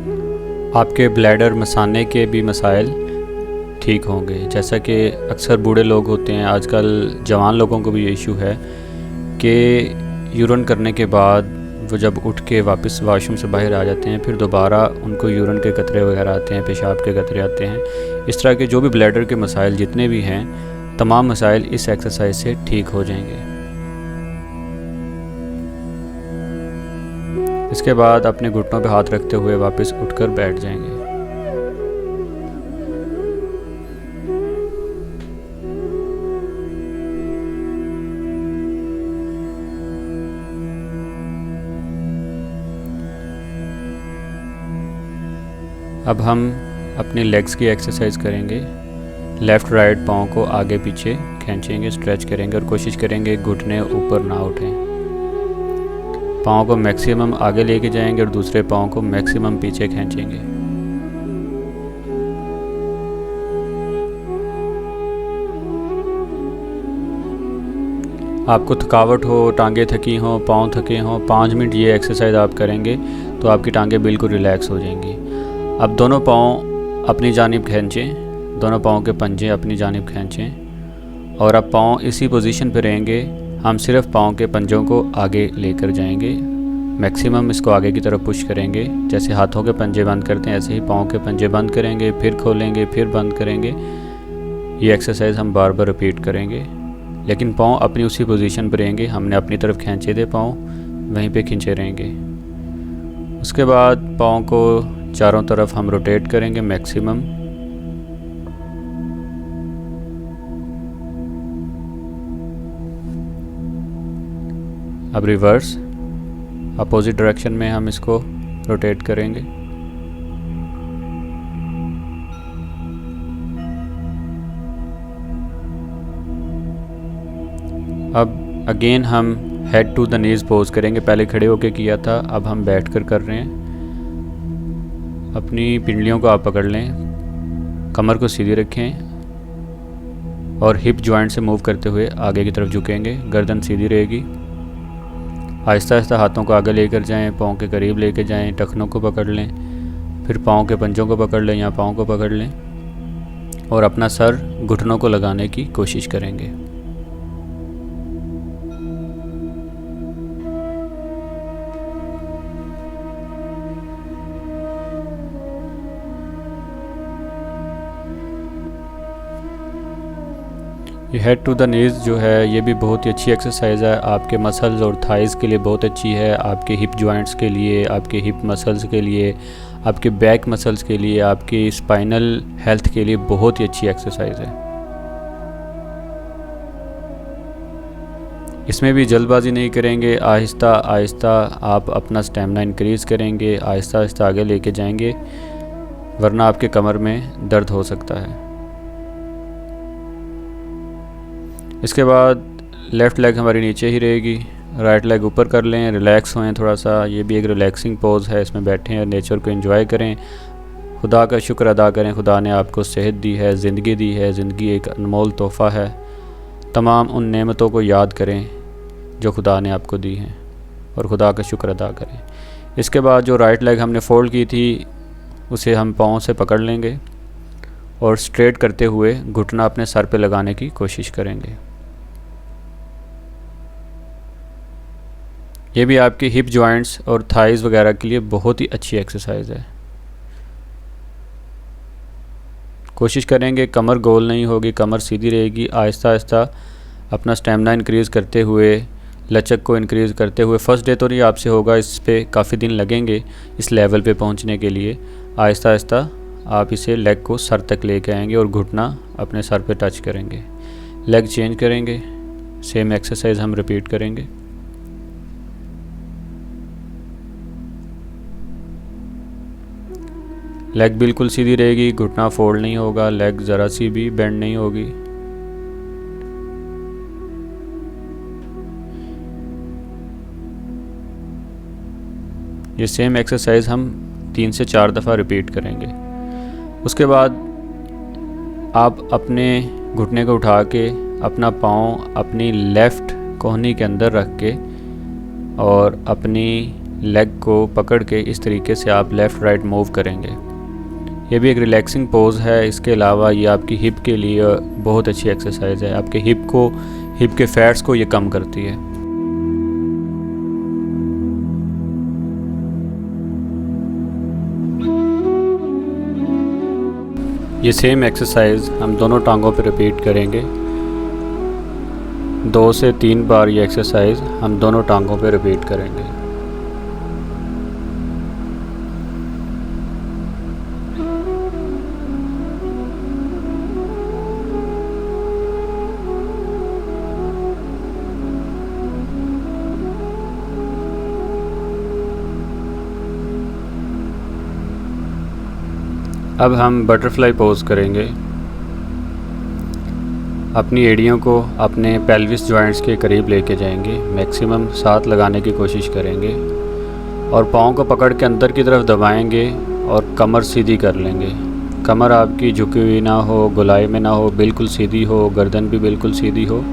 आपके ब्लैडर, मसाने के भी मसाइल ठीक होंगे। जैसा कि अक्सर बूढ़े लोग होते हैं, आजकल जवान लोगों को भी ये इशू है कि यूरिन करने के बाद वो जब उठ के वापस वॉशरूम से बाहर आ जाते हैं, फिर दोबारा उनको यूरिन के कतरे वगैरह आते हैं, पेशाब के कतरे आते हैं। इस तरह के जो भी ब्लैडर के मसाइल जितने भी हैं, तमाम मसाइल इस एक्सरसाइज से ठीक हो जाएंगे। इसके बाद अपने घुटनों पे हाथ रखते हुए वापस उठकर बैठ जाएंगे। अब हम अपने लेग्स की एक्सरसाइज करेंगे। लेफ़्ट राइट पाँव को आगे पीछे खींचेंगे, स्ट्रेच करेंगे और कोशिश करेंगे घुटने ऊपर ना उठें। पाँव को मैक्सिमम आगे लेके जाएंगे और दूसरे पाँव को मैक्सिमम पीछे खींचेंगे। आपको थकावट हो, टांगे थकी हों, पाँव थके हों, 5 मिनट ये एक्सरसाइज आप करेंगे तो आपकी टांगें बिल्कुल रिलैक्स हो जाएंगी। अब दोनों पाँव अपनी जानिब खींचें, दोनों पाँव के पंजे अपनी जानिब खींचें और अब पाँव इसी पोजीशन पे रहेंगे। हम सिर्फ पाँव के पंजों को आगे लेकर जाएंगे, मैक्सिमम इसको आगे की तरफ पुश करेंगे। जैसे हाथों के पंजे बंद करते हैं ऐसे ही पाँव के पंजे बंद करेंगे, फिर खोलेंगे, फिर बंद करेंगे। ये एक्सरसाइज हम बार बार रिपीट करेंगे, लेकिन पाँव अपनी उसी पोजीशन पर रहेंगे। हमने अपनी तरफ खींचे थे पाँव, वहीं पे खींचे रहेंगे। उसके बाद पाँव को चारों तरफ हम रोटेट करेंगे मैक्सिमम। अब रिवर्स अपोजिट डायरेक्शन में हम इसको रोटेट करेंगे। अब अगेन हम head to the knees pose करेंगे। पहले खड़े होके किया था, अब हम बैठकर कर रहे हैं। अपनी पिंडलियों को आप पकड़ लें, कमर को सीधी रखें और हिप जॉइंट से मूव करते हुए आगे की तरफ झुकेंगे। गर्दन सीधी रहेगी। आहिस्ता आहिस्ता हाथों को आगे लेकर जाएं, पाँव के करीब लेकर जाएं, टखनों को पकड़ लें, फिर पाँव के पंजों को पकड़ लें या पाँव को पकड़ लें और अपना सर घुटनों को लगाने की कोशिश करेंगे। ये हेड टू द नीज जो है ये भी बहुत ही अच्छी एक्सरसाइज है। आपके मसल्स और थाइज़ के लिए बहुत अच्छी है, आपके हिप जॉइंट्स के लिए, आपके हिप मसल्स के लिए, आपके बैक मसल्स के लिए, आपकी स्पाइनल हेल्थ के लिए बहुत ही अच्छी एक्सरसाइज है। इसमें भी जल्दबाजी नहीं करेंगे, आहिस्ता आहिस्ता आप अपना स्टेमिना इंक्रीज़ करेंगे, आहिस्ता आहिस्ता आगे लेके जाएंगे, वरना आपके कमर में दर्द हो सकता है। इसके बाद लेफ़्ट लेग हमारी नीचे ही रहेगी, राइट लेग ऊपर कर लें, रिलैक्स होएं थोड़ा सा। ये भी एक रिलैक्सिंग पोज़ है, इसमें बैठें और नेचर को एंजॉय करें, खुदा का शुक्र अदा करें। खुदा ने आपको सेहत दी है, ज़िंदगी दी है, ज़िंदगी एक अनमोल तोहफ़ा है। तमाम उन नेमतों को याद करें जो खुदा ने आपको दी हैं और खुदा का शुक्र अदा करें। इसके बाद जो राइट लेग हमने फ़ोल्ड की थी उसे हम पाँव से पकड़ लेंगे और स्ट्रेट करते हुए घुटना अपने सर पे लगाने की कोशिश करेंगे। ये भी आपके हिप जॉइंट्स और थाइज़ वगैरह के लिए बहुत ही अच्छी एक्सरसाइज है। कोशिश करेंगे कमर गोल नहीं होगी, कमर सीधी रहेगी। आहिस्ता आहिस्ता अपना स्टेमिना इंक्रीज़ करते हुए, लचक को इंक्रीज़ करते हुए, फ़र्स्ट डे तो नहीं आपसे होगा, इस पे काफ़ी दिन लगेंगे इस लेवल पे पहुंचने के लिए। आहिस्ता आहिस्ता आप इसे लेग को सर तक लेके आएंगे और घुटना अपने सर पे टच करेंगे। लेग चेंज करेंगे, सेम एक्सरसाइज हम रिपीट करेंगे। लेग बिल्कुल सीधी रहेगी, घुटना फोल्ड नहीं होगा, लेग ज़रा सी भी बेंड नहीं होगी। ये सेम एक्सरसाइज हम 3 से 4 दफ़ा रिपीट करेंगे। उसके बाद आप अपने घुटने को उठा के अपना पाँव अपनी लेफ़्ट कोहनी के अंदर रख के और अपनी लेग को पकड़ के इस तरीके से आप लेफ़्ट राइट मूव करेंगे। ये भी एक रिलैक्सिंग पोज़ है। इसके अलावा ये आपकी हिप के लिए बहुत अच्छी एक्सरसाइज है। आपके हिप के फैट्स को ये कम करती है। ये सेम एक्सरसाइज हम दोनों टांगों पर रिपीट करेंगे। 2 से 3 बार ये एक्सरसाइज हम दोनों टांगों पर रिपीट करेंगे। अब हम बटरफ्लाई पोज़ करेंगे। अपनी एड़ियों को अपने पेल्विस जॉइंट्स के करीब लेके जाएंगे, मैक्सिमम 7 लगाने की कोशिश करेंगे और पाँव को पकड़ के अंदर की तरफ दबाएंगे और कमर सीधी कर लेंगे। कमर आपकी झुकी हुई ना हो, गोलाई में ना हो, बिल्कुल सीधी हो, गर्दन भी बिल्कुल सीधी हो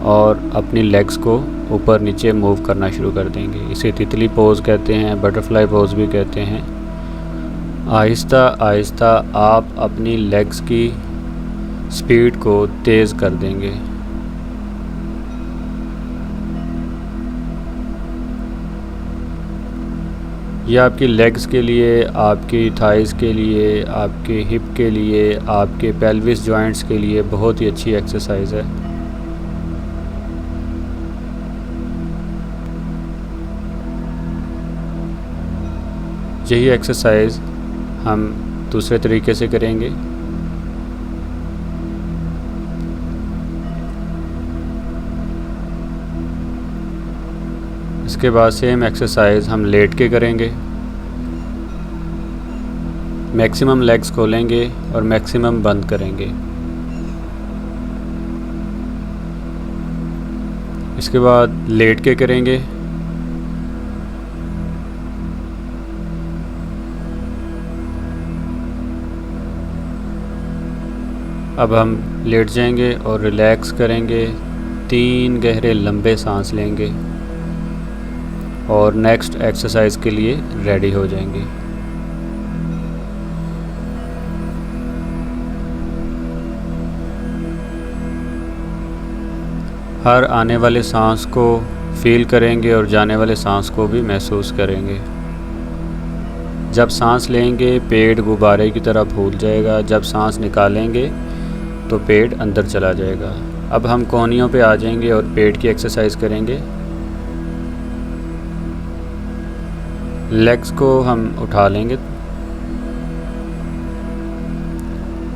और अपनी लेग्स को ऊपर नीचे मूव करना शुरू कर देंगे। इसे तितली पोज़ कहते हैं, बटरफ्लाई पोज़ भी कहते हैं। आहिस्ता आहिस्ता आप अपनी लेग्स की स्पीड को तेज़ कर देंगे। यह आपकी लेग्स के लिए, आपकी थाइज़ के लिए, आपके हिप के लिए, आपके पेल्विस जॉइंट्स के लिए बहुत ही अच्छी एक्सरसाइज है। यही एक्सरसाइज हम दूसरे तरीके से करेंगे। इसके बाद सेम एक्सरसाइज हम लेट के करेंगे। मैक्सिमम लेग्स खोलेंगे और मैक्सिमम बंद करेंगे। इसके बाद लेट के करेंगे। अब हम लेट जाएंगे और रिलैक्स करेंगे। 3 गहरे लंबे सांस लेंगे और नेक्स्ट एक्सरसाइज के लिए रेडी हो जाएंगे। हर आने वाले सांस को फील करेंगे और जाने वाले सांस को भी महसूस करेंगे। जब सांस लेंगे पेट गुब्बारे की तरह फूल जाएगा, जब सांस निकालेंगे तो पेट अंदर चला जाएगा। अब हम कोहनियों पे आ जाएंगे और पेट की एक्सरसाइज करेंगे। लेग्स को हम उठा लेंगे,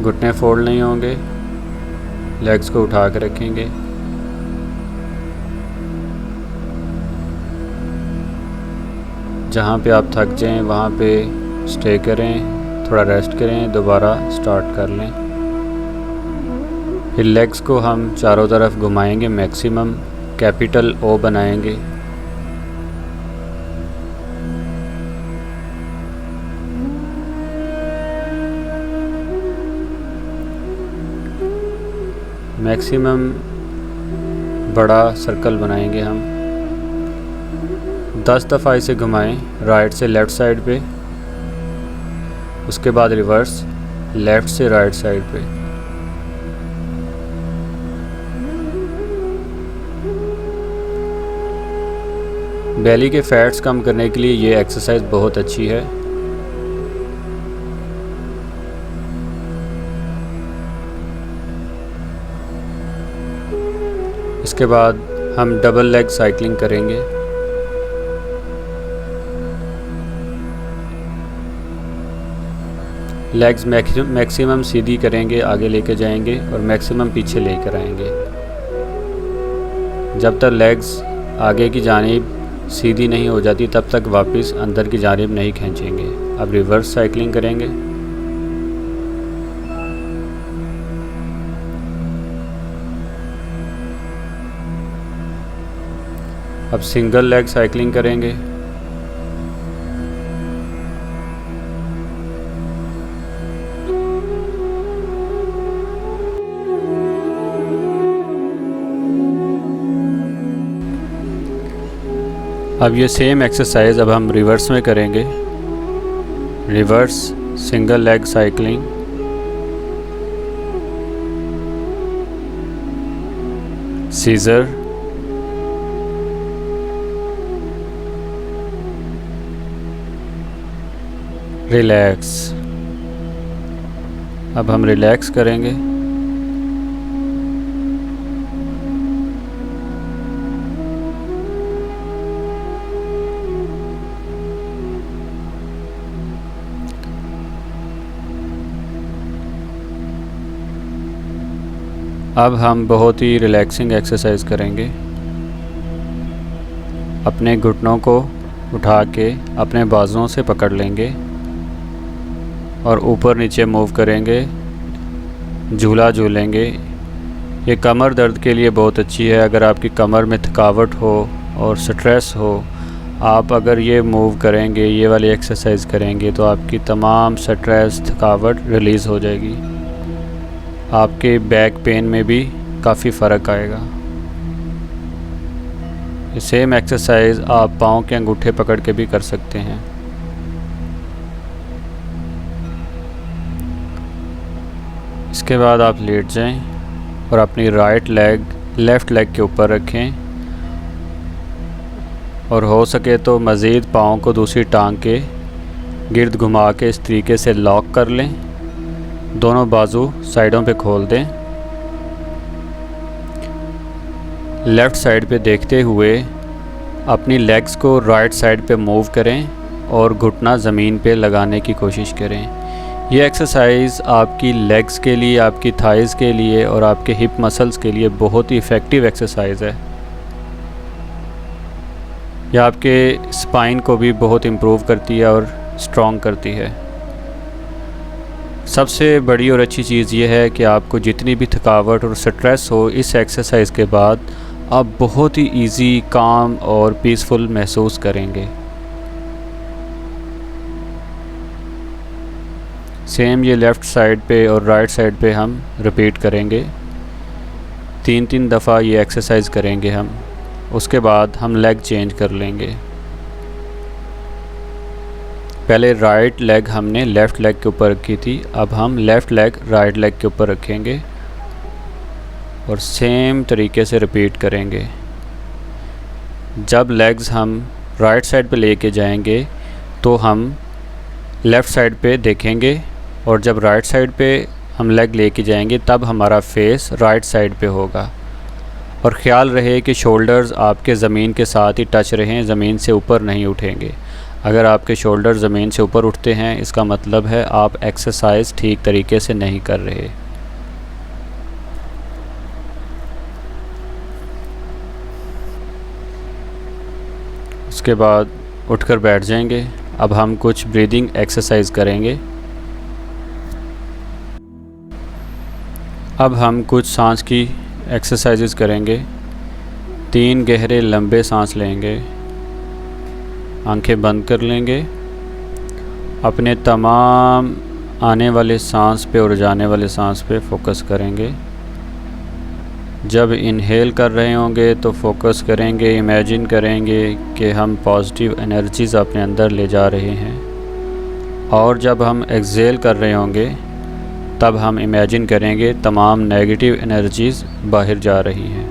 घुटने फोल्ड नहीं होंगे, लेग्स को उठा के रखेंगे। जहाँ पे आप थक जाएं वहाँ पे स्टे करें, थोड़ा रेस्ट करें, दोबारा स्टार्ट कर लें। फिर लेग्स को हम चारों तरफ घुमाएंगे, मैक्सिमम कैपिटल ओ बनाएंगे। मैक्सिमम बड़ा सर्कल बनाएंगे हम। 10 दफ़ा इसे घुमाएं राइट से लेफ़्ट साइड पे, उसके बाद रिवर्स लेफ़्ट से राइट साइड पे। बेली के फैट्स कम करने के लिए ये एक्सरसाइज बहुत अच्छी है। इसके बाद हम डबल लेग साइकिलिंग करेंगे। लेग्स मैक्सिमम सीधी करेंगे, आगे लेके जाएंगे और मैक्सिमम पीछे लेकर आएंगे। जब तक लेग्स आगे की जानिब सीधी नहीं हो जाती तब तक वापस अंदर की जानिब नहीं खींचेंगे। अब रिवर्स साइकिलिंग करेंगे। अब सिंगल लेग साइकिलिंग करेंगे। अब ये सेम एक्सरसाइज अब हम रिवर्स में करेंगे। Reverse single leg cycling, scissor, relax. अब हम रिलैक्स करेंगे। अब हम बहुत ही रिलैक्सिंग एक्सरसाइज करेंगे। अपने घुटनों को उठा के अपने बाजुओं से पकड़ लेंगे और ऊपर नीचे मूव करेंगे, झूला झूलेंगे। ये कमर दर्द के लिए बहुत अच्छी है। अगर आपकी कमर में थकावट हो और स्ट्रेस हो, आप अगर ये मूव करेंगे, ये वाली एक्सरसाइज करेंगे तो आपकी तमाम स्ट्रेस थकावट रिलीज़ हो जाएगी। आपके बैक पेन में भी काफ़ी फ़र्क आएगा। ये सेम एक्सरसाइज आप पाँव के अंगूठे पकड़ के भी कर सकते हैं। इसके बाद आप लेट जाएं और अपनी राइट लेग लेफ़्ट लेग के ऊपर रखें और हो सके तो मज़ीद पाँव को दूसरी टांग के गिर्द घुमा के इस तरीके से लॉक कर लें। दोनों बाजू साइडों पे खोल दें। लेफ़्ट साइड पे देखते हुए अपनी लेग्स को राइट साइड पे मूव करें और घुटना ज़मीन पे लगाने की कोशिश करें। ये एक्सरसाइज आपकी लेग्स के लिए, आपकी थाइज़ के लिए और आपके हिप मसल्स के लिए बहुत ही इफ़ेक्टिव एक्सरसाइज है। यह आपके स्पाइन को भी बहुत इम्प्रूव करती है और स्ट्रॉन्ग करती है। सबसे बड़ी और अच्छी चीज़ ये है कि आपको जितनी भी थकावट और स्ट्रेस हो, इस एक्सरसाइज के बाद आप बहुत ही इजी, काम और पीसफुल महसूस करेंगे। सेम ये लेफ़्ट साइड पे और राइट साइड पे हम रिपीट करेंगे। 3-3 दफ़ा ये एक्सरसाइज करेंगे हम। उसके बाद हम लेग चेंज कर लेंगे। पहले राइट लेग हमने लेफ़्ट लेग के ऊपर रखी थी, अब हम लेफ़्ट लेग राइट लेग के ऊपर रखेंगे और सेम तरीके से रिपीट करेंगे। जब लेग्स हम राइट साइड पे लेके जाएंगे तो हम लेफ़्ट साइड पे देखेंगे और जब राइट साइड पे हम लेग लेके जाएंगे तब हमारा फेस राइट साइड पे होगा। और ख़्याल रहे कि शोल्डर्स आपके ज़मीन के साथ ही टच रहें, ज़मीन से ऊपर नहीं उठेंगे। अगर आपके शोल्डर ज़मीन से ऊपर उठते हैं इसका मतलब है आप एक्सरसाइज ठीक तरीके से नहीं कर रहे। उसके बाद उठकर बैठ जाएंगे। अब हम कुछ ब्रीदिंग एक्सरसाइज करेंगे। अब हम कुछ सांस की एक्सरसाइजेस करेंगे। 3 गहरे लंबे सांस लेंगे, आंखें बंद कर लेंगे, अपने तमाम आने वाले सांस पे और जाने वाले सांस पे फोकस करेंगे। जब इनहेल कर रहे होंगे तो फोकस करेंगे, इमेजिन करेंगे कि हम पॉजिटिव एनर्जीज़ अपने अंदर ले जा रहे हैं, और जब हम एक्सहेल कर रहे होंगे तब हम इमेजिन करेंगे तमाम नेगेटिव एनर्जीज़ बाहर जा रही हैं।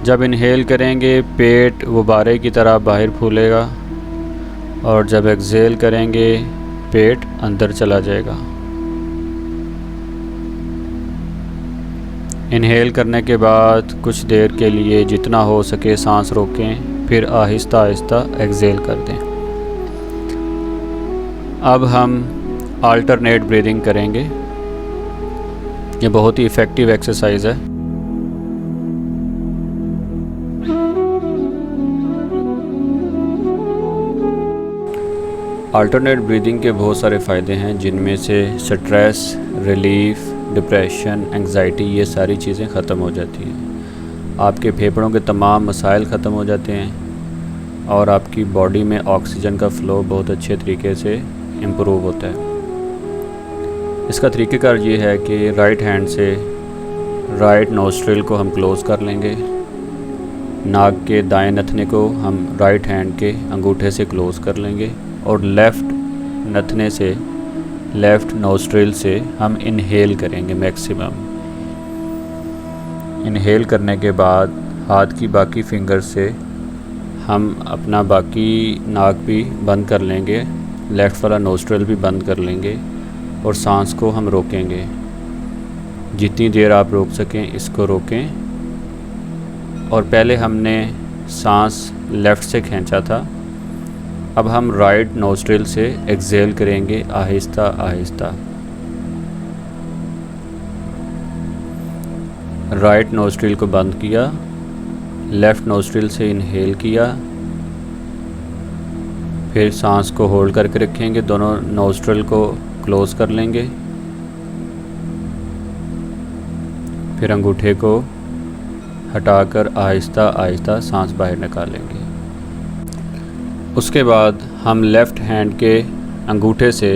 जब इनहेल करेंगे पेट गुब्बारे की तरह बाहर फूलेगा, और जब एक्सहेल करेंगे पेट अंदर चला जाएगा। इनहेल करने के बाद कुछ देर के लिए जितना हो सके सांस रोकें, फिर आहिस्ता आहिस्ता एक्सहेल कर दें। अब हम अल्टरनेट ब्रीदिंग करेंगे। ये बहुत ही इफ़ेक्टिव एक्सरसाइज है। अल्टरनेट ब्रीदिंग के बहुत सारे फ़ायदे हैं, जिनमें से स्ट्रेस रिलीफ़, डिप्रेशन, एंग्जाइटी, ये सारी चीज़ें ख़त्म हो जाती हैं। आपके फेफड़ों के तमाम मसाइल ख़त्म हो जाते हैं, और आपकी बॉडी में ऑक्सीजन का फ़्लो बहुत अच्छे तरीके से इम्प्रूव होता है। इसका तरीक़ेकार ये है कि राइट हैंड से राइट नोस्ट्रिल को हम क्लोज़ कर लेंगे। नाक के दाएं नथने को हम राइट हैंड के अंगूठे से क्लोज़ कर लेंगे, और लेफ़्ट नथने से, लेफ़्ट नोस्ट्रिल से हम इनहेल करेंगे मैक्सिमम। इनहेल करने के बाद हाथ की बाकी फिंगर से हम अपना बाकी नाक भी बंद कर लेंगे, लेफ़्ट वाला नोस्ट्रिल भी बंद कर लेंगे, और सांस को हम रोकेंगे। जितनी देर आप रोक सकें इसको रोकें। और पहले हमने सांस लेफ़्ट से खींचा था, अब हम राइट नोस्ट्रिल से एक्सहेल करेंगे आहिस्ता आहिस्ता। राइट नोस्ट्रिल को बंद किया, लेफ़्ट नोस्ट्रिल से इनहेल किया, फिर सांस को होल्ड करके रखेंगे, दोनों नोस्ट्रिल को क्लोज़ कर लेंगे, फिर अंगूठे को हटाकर आहिस्ता आहिस्ता सांस बाहर निकालेंगे। उसके बाद हम लेफ़्ट हैंड के अंगूठे से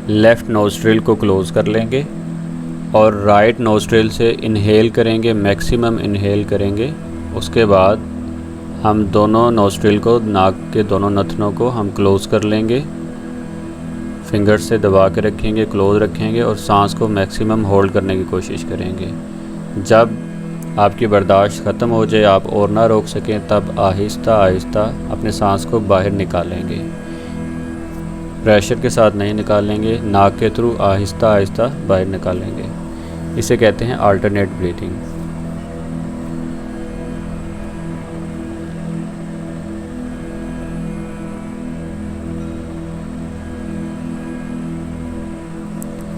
लेफ़्ट नोस्ट्रिल को क्लोज़ कर लेंगे, और राइट नोस्ट्रिल से इनहेल करेंगे, मैक्सिमम इनहेल करेंगे। उसके बाद हम दोनों नोस्ट्रिल को, नाक के दोनों नथनों को हम क्लोज़ कर लेंगे, फिंगर से दबा के रखेंगे, क्लोज़ रखेंगे, और सांस को मैक्सिमम होल्ड करने की कोशिश करेंगे। जब आपकी बर्दाश्त ख़त्म हो जाए, आप और ना रोक सकें, तब आहिस्ता आहिस्ता अपने सांस को बाहर निकालेंगे। प्रेशर के साथ नहीं निकालेंगे, नाक के थ्रू आहिस्ता आहिस्ता बाहर निकालेंगे। इसे कहते हैं अल्टरनेट ब्रीथिंग।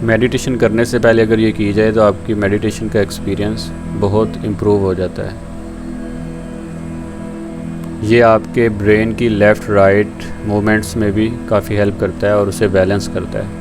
मेडिटेशन करने से पहले अगर ये की जाए तो आपकी मेडिटेशन का एक्सपीरियंस बहुत इम्प्रूव हो जाता है। ये आपके ब्रेन की लेफ़्ट राइट मूवमेंट्स में भी काफ़ी हेल्प करता है और उसे बैलेंस करता है।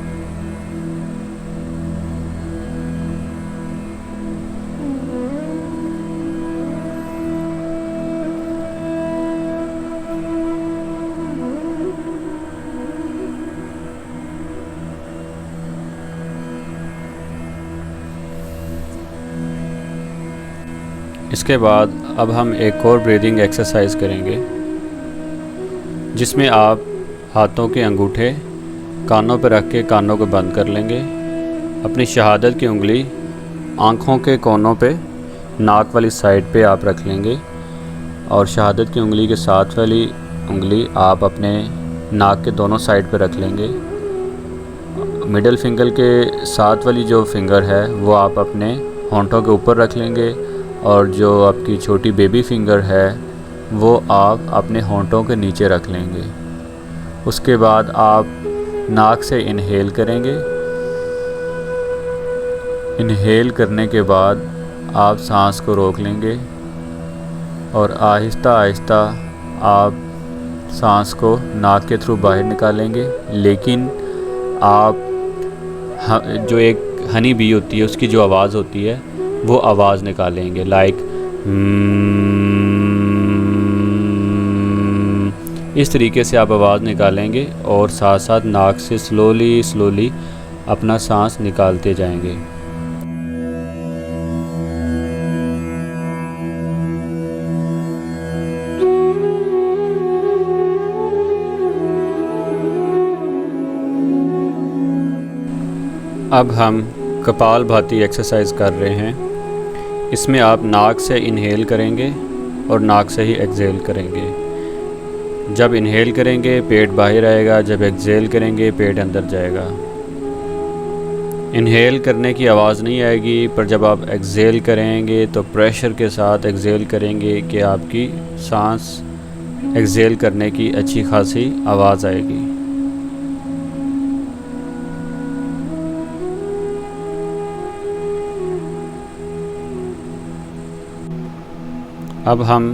इसके बाद अब हम एक और ब्रीदिंग एक्सरसाइज करेंगे, जिसमें आप हाथों के अंगूठे कानों पर रख के कानों को बंद कर लेंगे। अपनी शहादत की उंगली आँखों के कोनों पे, नाक वाली साइड पे आप रख लेंगे, और शहादत की उंगली के साथ वाली उंगली आप अपने नाक के दोनों साइड पे रख लेंगे। मिडल फिंगर के साथ वाली जो फिंगर है वो आप अपने होंठों के ऊपर रख लेंगे, और जो आपकी छोटी बेबी फिंगर है वो आप अपने होंठों के नीचे रख लेंगे। उसके बाद आप नाक से इनहेल करेंगे। इनहेल करने के बाद आप सांस को रोक लेंगे, और आहिस्ता आहिस्ता आप सांस को नाक के थ्रू बाहर निकालेंगे, लेकिन आप जो एक हनी बी होती है उसकी जो आवाज़ होती है वो आवाज़ निकालेंगे, लाइक इस तरीके से आप आवाज़ निकालेंगे और साथ साथ नाक से स्लोली स्लोली अपना सांस निकालते जाएंगे। अब हम कपालभाति एक्सरसाइज कर रहे हैं। इसमें आप नाक से इनहेल करेंगे और नाक से ही एक्सहेल करेंगे। जब इनहेल करेंगे पेट बाहर आएगा, जब एक्सहेल करेंगे पेट अंदर जाएगा। इनहेल करने की आवाज़ नहीं आएगी, पर जब आप एक्सहेल करेंगे तो प्रेशर के साथ एक्सहेल करेंगे कि आपकी सांस एक्सहेल करने की अच्छी खासी आवाज़ आएगी। अब हम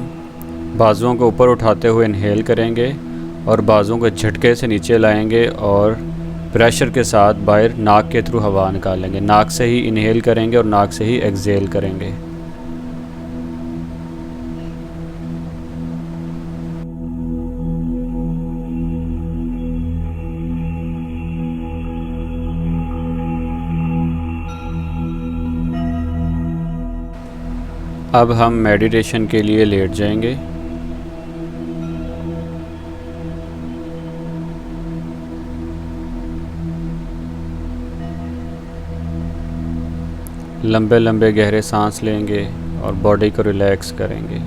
बाजुओं को ऊपर उठाते हुए इनहेल करेंगे और बाजुओं को झटके से नीचे लाएंगे और प्रेशर के साथ बाहर नाक के थ्रू हवा निकालेंगे। नाक से ही इनहेल करेंगे और नाक से ही एक्सहेल करेंगे। अब हम मेडिटेशन के लिए लेट जाएंगे। लंबे लंबे गहरे सांस लेंगे और बॉडी को रिलैक्स करेंगे।